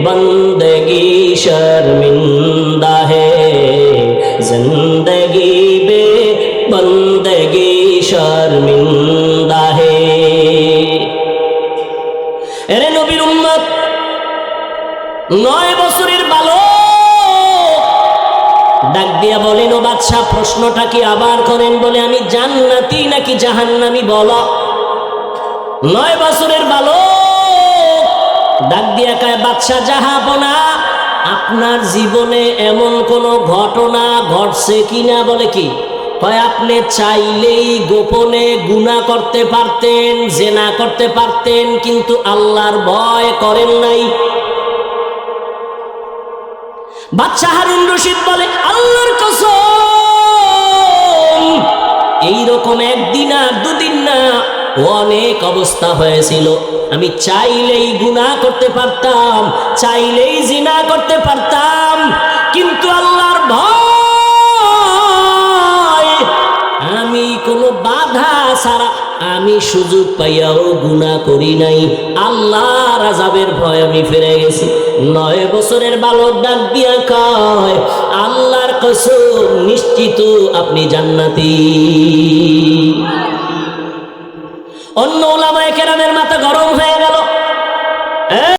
बंदगी शर्मिंदा है, जिंदगी बे बंदगी शर्मिंदा है। এরে নবীর উম্মত, 9 বছরের বালক ডাক দিয়া বলেন, ও বাদশা, প্রশ্নটা কি আবার করেন? বলে, আমি জান্নাতি নাকি জাহান্নামী বলো। 9 বছরের বালক ডাক দিয়া কয়, বাদশা জাহাপনা, আপনার জীবনে এমন কোন ঘটনা ঘটছে কিনা? বলে, কি? কয়, আপনি চাইলেই গোপনে গুনাহ করতে পারতেন, জেনা করতে পারতেন, কিন্তু আল্লাহর ভয় করেন নাই। বাদশা হারুন রশিদ বলে, আল্লাহর কসম, এইরকম একদিন আর দুদিন না, অনেক অবস্থা হয়েছিল। আমি চাইলেই গুনাহ করতে পারতাম, চাইলেই জিনা করতে পারতাম, কিন্তু আল্লাহর ভয়, আমি কোনো বাধা ছাড়া আমি সুযোগ পাইয়াও গুনাহ করি নাই। আল্লাহর আযাবের ভয় আমি ফিরে গেছি। 9 বছরের বালক ডাক দিয়া কয়, আল্লাহর কসম, নিশ্চিত আপনি জান্নাতি। অন্য উলামায়ে কেরামের মাথা গরম হয়ে গেল।